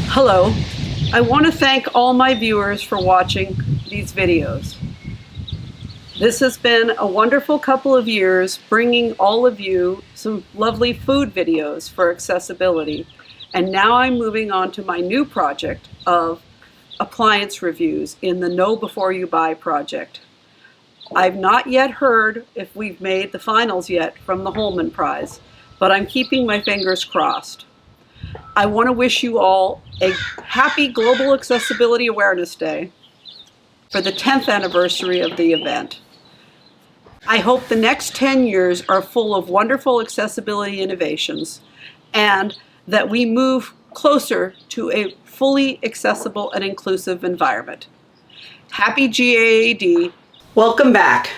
Hello, I want to thank all my viewers for watching these videos. This has been a wonderful couple of years bringing all of you some lovely food videos for accessibility. And now I'm moving on to my new project of appliance reviews in the Know Before You Buy project. I've not yet heard if we've made the finals yet from the Holman Prize, but I'm keeping my fingers crossed. I want to wish you all a happy Global Accessibility Awareness Day for the 10th anniversary of the event. I hope the next 10 years are full of wonderful accessibility innovations and that we move closer to a fully accessible and inclusive environment. Happy GAAD. Welcome back.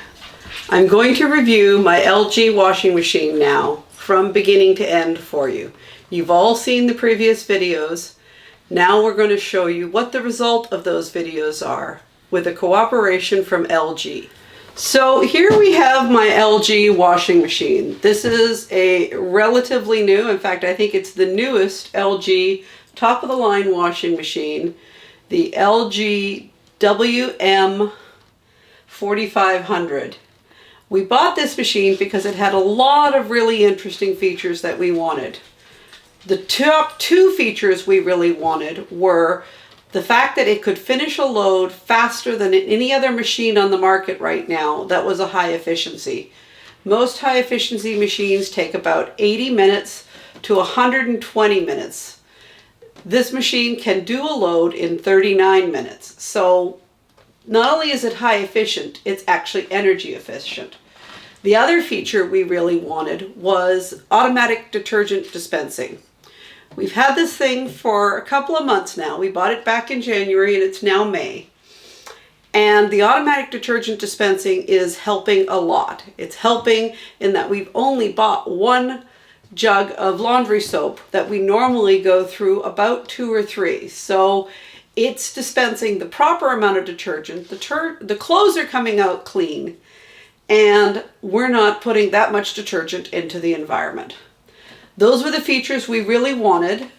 I'm going to review my LG washing machine now from beginning to end for you. You've all seen the previous videos. Now we're going to show you what the result of those videos are with a cooperation from LG. So here we have my LG washing machine. This is a relatively new, in fact I think it's the newest LG top of the line washing machine, the LG WM4500. We bought this machine because it had a lot of really interesting features that we wanted. The top two features we really wanted were the fact that it could finish a load faster than any other machine on the market right now that was a high efficiency. Most high efficiency machines take about 80 minutes to 120 minutes. This machine can do a load in 39 minutes. So not only is it high efficient, it's actually energy efficient. The other feature we really wanted was automatic detergent dispensing. We've had this thing for a couple of months now. We bought it back in January and it's now May. And the automatic detergent dispensing is helping a lot. It's helping in that we've only bought one jug of laundry soap that we normally go through about 2 or 3. So it's dispensing the proper amount of detergent. The clothes are coming out clean and we're not putting that much detergent into the environment. Those were the features we really wanted,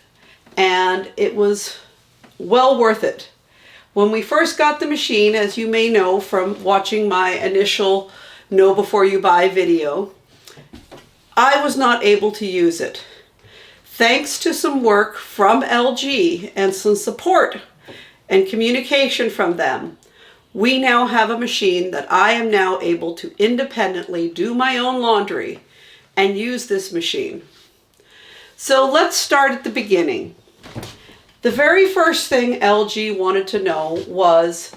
and it was well worth it. When we first got the machine, as you may know from watching my initial Know Before You Buy video, I was not able to use it. Thanks to some work from LG and some support and communication from them, we now have a machine that I am now able to independently do my own laundry and use this machine. So let's start at the beginning. The very first thing LG wanted to know was,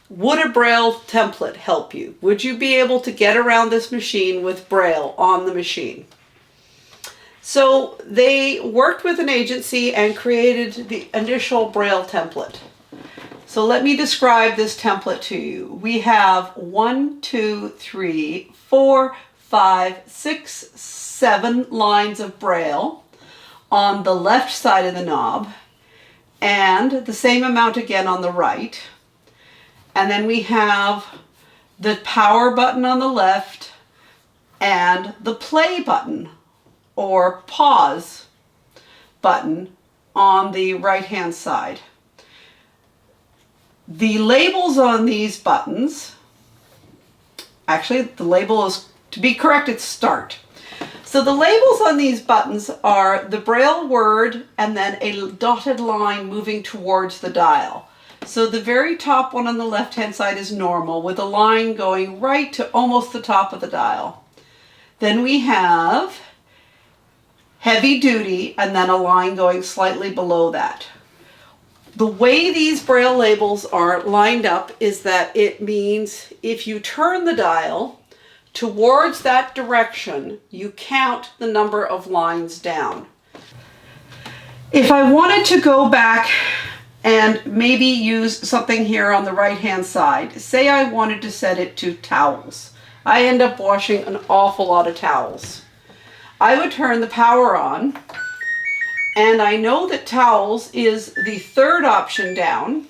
would a Braille template help you? Would you be able to get around this machine with Braille on the machine? So they worked with an agency and created the initial Braille template. So let me describe this template to you. We have 1, 2, 3, 4, 5, 6, 7 lines of Braille on the left side of the knob, and the same amount again on the right. And then we have the power button on the left and the play button or pause button on the right hand side. The labels on these buttons, actually the label is, to be correct, it's start. So the labels on these buttons are the Braille word and then a dotted line moving towards the dial. So the very top one on the left hand side is normal with a line going right to almost the top of the dial. Then we have heavy duty and then a line going slightly below that. The way these Braille labels are lined up is that it means if you turn the dial towards that direction, you count the number of lines down. If I wanted to go back and maybe use something here on the right hand side, say I wanted to set it to towels. I end up washing an awful lot of towels. I would turn the power on, and I know that towels is the third option down.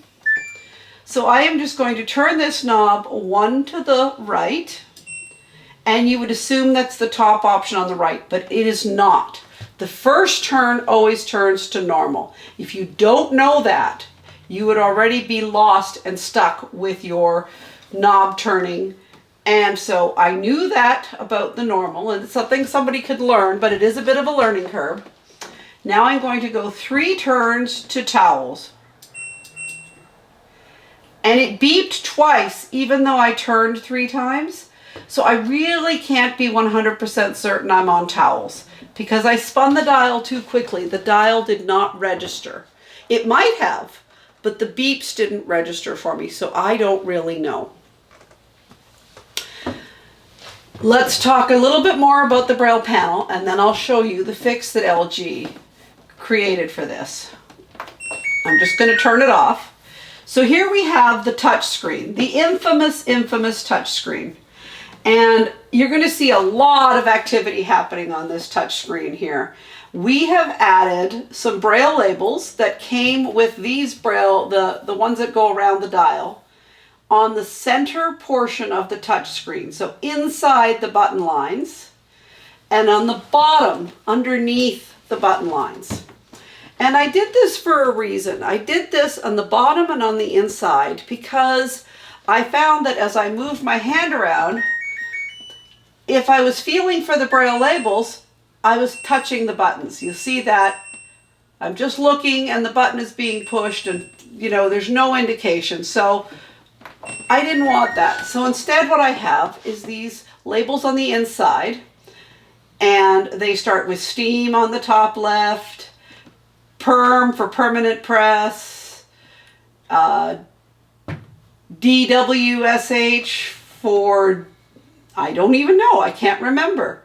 So I am just going to turn this knob 1 to the right, and you would assume that's the top option on the right, but it is not. The first turn always turns to normal. If you don't know that, you would already be lost and stuck with your knob turning. And so I knew that about the normal, and it's something somebody could learn, but it is a bit of a learning curve. Now I'm going to go 3 turns to towels. And it beeped twice, even though I turned 3 times. So I really can't be 100% certain I'm on towels, because I spun the dial too quickly. The dial did not register. It might have, but the beeps didn't register for me, so I don't really know. Let's talk a little bit more about the Braille panel, and then I'll show you the fix that LG created for this. I'm just going to turn it off. So here we have the touch screen, the infamous touch screen. And you're going to see a lot of activity happening on this touch screen here. We have added some Braille labels that came with these Braille, the ones that go around the dial, on the center portion of the touch screen. So inside the button lines and on the bottom underneath the button lines. And I did this for a reason. I did this on the bottom and on the inside because I found that as I moved my hand around, if I was feeling for the Braille labels, I was touching the buttons. You see that I'm just looking and the button is being pushed, and there's no indication. So I didn't want that. So instead what I have is these labels on the inside, and they start with steam on the top left, perm for permanent press, DWSH for, I don't even know, I can't remember.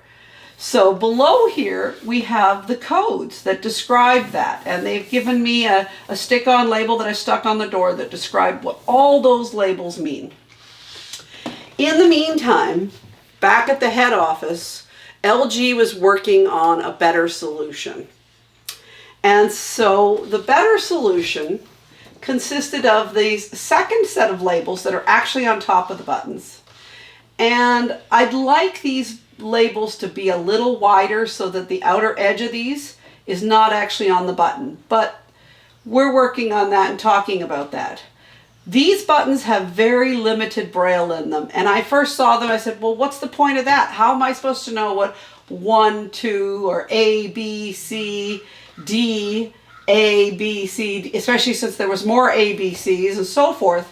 So below here we have the codes that describe that, and they've given me a stick-on label that I stuck on the door that described what all those labels mean. In the meantime, back at the head office, LG was working on a better solution. And so the better solution consisted of the second set of labels that are actually on top of the buttons. And I'd like these labels to be a little wider so that the outer edge of these is not actually on the button, but we're working on that and talking about that. These buttons have very limited Braille in them, and I first saw them, I said, well, what's the point of that? How am I supposed to know what 1, 2, or A, B, C, D, A, B, C, D, especially since there was more A, B, C's and so forth?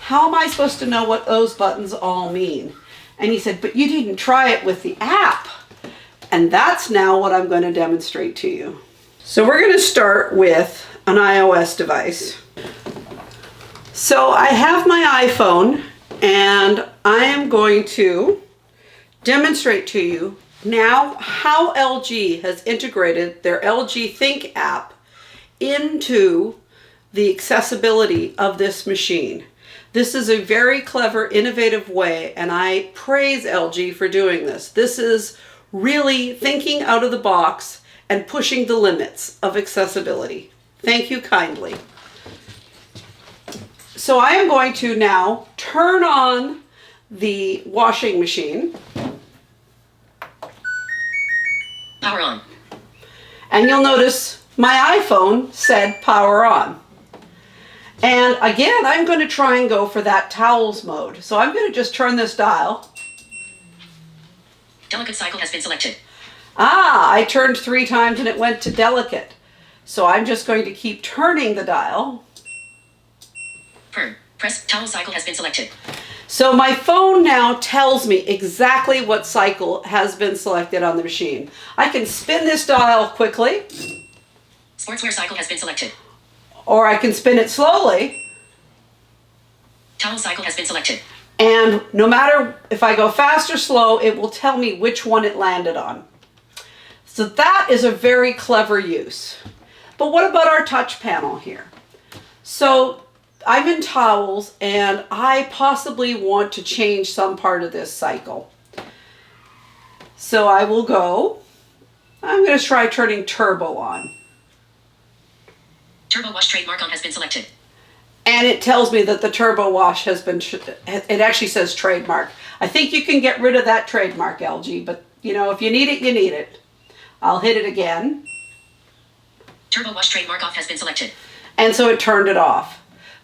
How am I supposed to know what those buttons all mean? And he said, but you didn't try it with the app. And that's now what I'm going to demonstrate to you. So we're going to start with an iOS device. So I have my iPhone, and I am going to demonstrate to you now how LG has integrated their LG Think app into the accessibility of this machine. This is a very clever, innovative way, and I praise LG for doing this. This is really thinking out of the box and pushing the limits of accessibility. Thank you kindly. So I am going to now turn on the washing machine. Power on. And you'll notice my iPhone said power on. And again, I'm going to try and go for that towels mode. So I'm going to just turn this dial. Delicate cycle has been selected. I turned 3 times and it went to delicate. So I'm just going to keep turning the dial. Perm. Press towel cycle has been selected. So my phone now tells me exactly what cycle has been selected on the machine. I can spin this dial quickly. Sportswear cycle has been selected. Or I can spin it slowly. Towel cycle has been selected. And no matter if I go fast or slow, it will tell me which one it landed on. So that is a very clever use. But what about our touch panel here? So I'm in towels and I possibly want to change some part of this cycle. So I will go, I'm going to try turning turbo on. Turbo wash trademark on has been selected. And it tells me that the turbo wash has been, it actually says trademark. I think you can get rid of that trademark, LG, but if you need it, you need it. I'll hit it again. Turbo wash trademark off has been selected. And so it turned it off.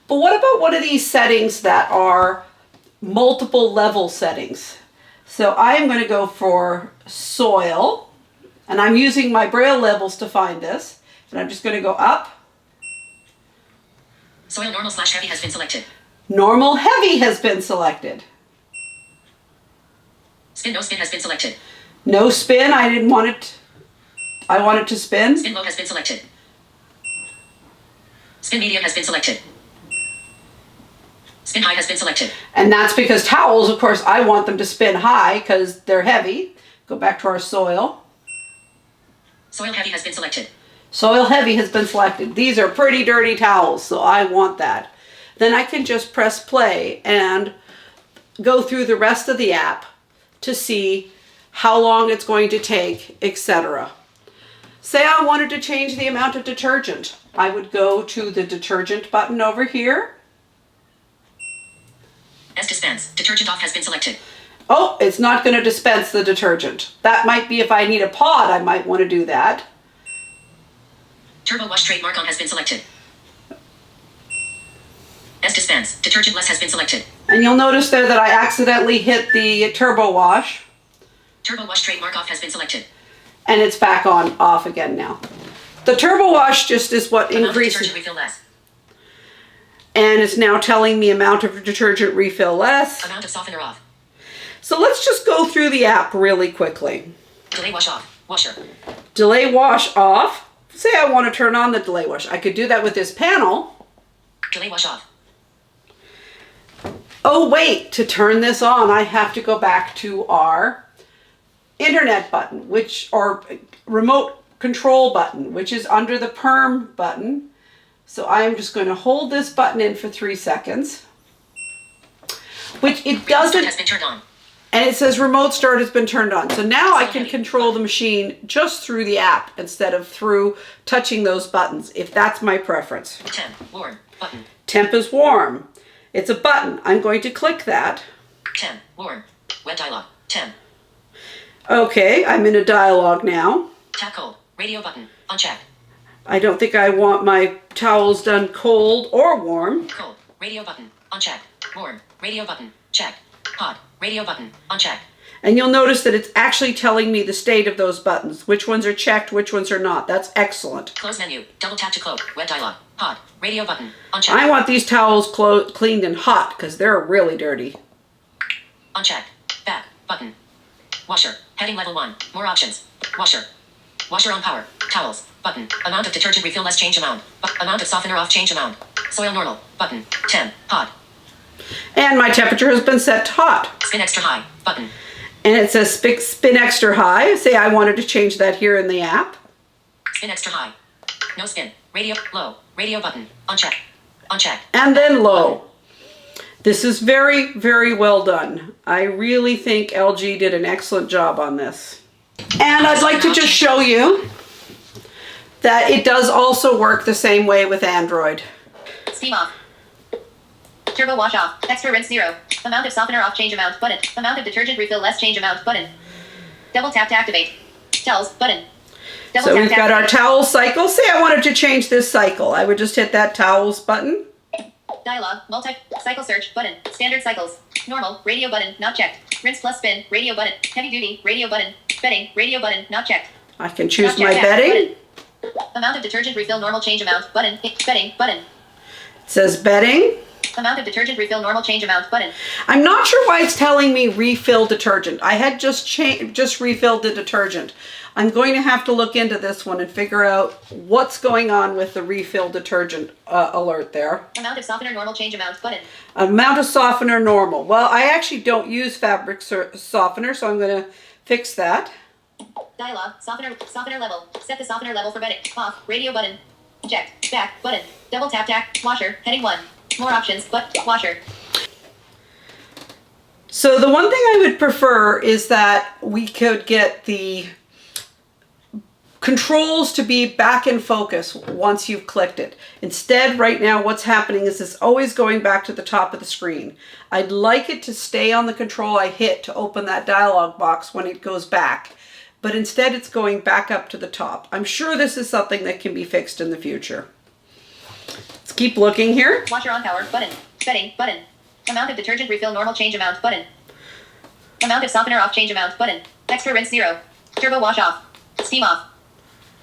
But what about one of these settings that are multiple level settings? So I am going to go for soil, and I'm using my Braille Labels to find this. And I'm just going to go up. Soil normal / heavy has been selected. Normal heavy has been selected. Spin no spin has been selected. No spin, I didn't want it. I want it to spin. Spin low has been selected. Spin medium has been selected. Spin high has been selected. And that's because towels, of course, I want them to spin high because they're heavy. Go back to our soil. Soil heavy has been selected. Soil heavy has been selected. These are pretty dirty towels, so I want that. Then I can just press play and go through the rest of the app to see how long it's going to take, etc. Say I wanted to change the amount of detergent. I would go to the detergent button over here. As dispense, detergent off has been selected. Oh, it's not going to dispense the detergent. That might be if I need a pod, I might want to do that. Turbo wash trademark on has been selected. As dispense, detergent less has been selected. And you'll notice there that I accidentally hit the turbo wash. Turbo wash trademark off has been selected. And it's back on, off again now. The turbo wash just is what Amount of increases. detergent refill less. And it's now telling me amount of detergent refill less. Amount of softener off. So let's just go through the app really quickly. Delay wash off. Washer. Delay wash off. Say I want to turn on the delay wash. I could do that with this panel. Delay wash off. Oh wait, to turn this on, I have to go back to our internet button, or remote control button, which is under the perm button. So I'm just going to hold this button in for 3 seconds, which it doesn't, has been turned on. and it says remote start has been turned on. So now I can control the machine just through the app instead of through touching those buttons, if that's my preference. Temp, warm, button. Temp is warm. It's a button. I'm going to click that. Temp, warm, web dialog, temp. Okay, I'm in a dialogue now. Tap cold, radio button, unchecked. I don't think I want my towels done cold or warm. Cold, radio button, unchecked. Warm, radio button, checked. Hot, radio button, unchecked. And you'll notice that it's actually telling me the state of those buttons. Which ones are checked, which ones are not. That's excellent. Close menu, double tap to close, web dialog, hot, radio button, unchecked. I want these towels cleaned and hot because they're really dirty. Unchecked, back, button. Washer, heading level 1, more options. Washer. Washer on power, towels, button. Amount of detergent refill less change amount. Amount of softener off change amount. Soil normal, button. Temp, hot. And my temperature has been set to hot. Spin extra high, button. And it says spin extra high. Say I wanted to change that here in the app. Spin extra high. No spin. Radio, low. Radio button. Uncheck. Uncheck. And then low. This is very, very well done. I really think LG did an excellent job on this. And I'd like to just show you that it does also work the same way with Android. Steam off. Turbo wash off. Extra rinse 0. Amount of softener off change amount button. Amount of detergent refill less change amount button. Double tap to activate. Towels button. So we've got our towel cycle. Say I wanted to change this cycle. I would just hit that towels button. Dialog, multi-cycle search button. Standard cycles. Normal, radio button, not checked. Rinse plus spin, radio button. Heavy duty, radio button. Bedding, radio button, not checked. I can choose Not my checked, bedding. button. Amount of detergent refill normal change amount button. Bedding button. It says bedding. Amount of detergent refill normal change amount button. I'm not sure why it's telling me refill detergent. I had just refilled the detergent. I'm going to have to look into this one and figure out what's going on with the refill detergent alert there. Amount of softener normal change amount button. Amount of softener normal. Well, I actually don't use fabric softener, so I'm going to fix that. Dialog, softener level. Set the softener level for bedding. Off, radio button. Checked, back, button. Double tap, washer, heading 1. More options, but washer. So the one thing I would prefer is that we could get the controls to be back in focus once you've clicked it. Instead, right now, what's happening is it's always going back to the top of the screen. I'd like it to stay on the control I hit to open that dialog box when it goes back. but instead it's going back up to the top. I'm sure this is something that can be fixed in the future. Let's keep looking here. Washer on power, button. Setting, button. Amount of detergent refill normal, change amount, button. Amount of softener off, change amount, button. Extra rinse 0. Turbo wash off. Steam off.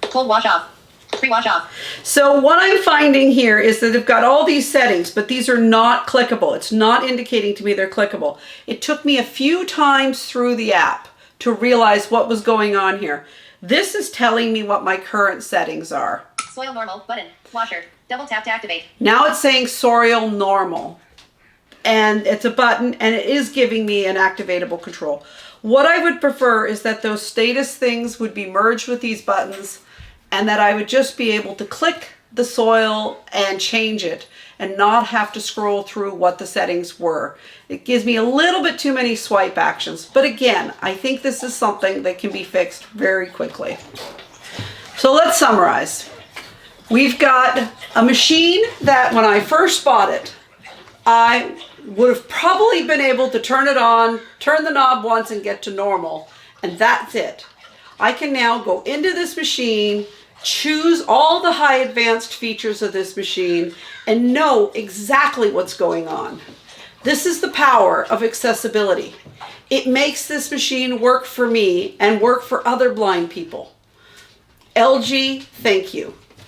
Cold wash off. Pre-wash off. So what I'm finding here is that they've got all these settings, but these are not clickable. It's not indicating to me they're clickable. It took me a few times through the app to realize what was going on here. This is telling me what my current settings are. Soil normal, button. Washer. Double tap to activate. Now it's saying soil normal. And it's a button, and it is giving me an activatable control. What I would prefer is that those status things would be merged with these buttons, and that I would just be able to click the soil and change it and not have to scroll through what the settings were. It gives me a little bit too many swipe actions. But again, I think this is something that can be fixed very quickly. So let's summarize. We've got a machine that when I first bought it, I would have probably been able to turn it on, turn the knob once and get to normal, and that's it. I can now go into this machine, choose all the high advanced features of this machine, and know exactly what's going on. This is the power of accessibility. It makes this machine work for me and work for other blind people. LG, thank you.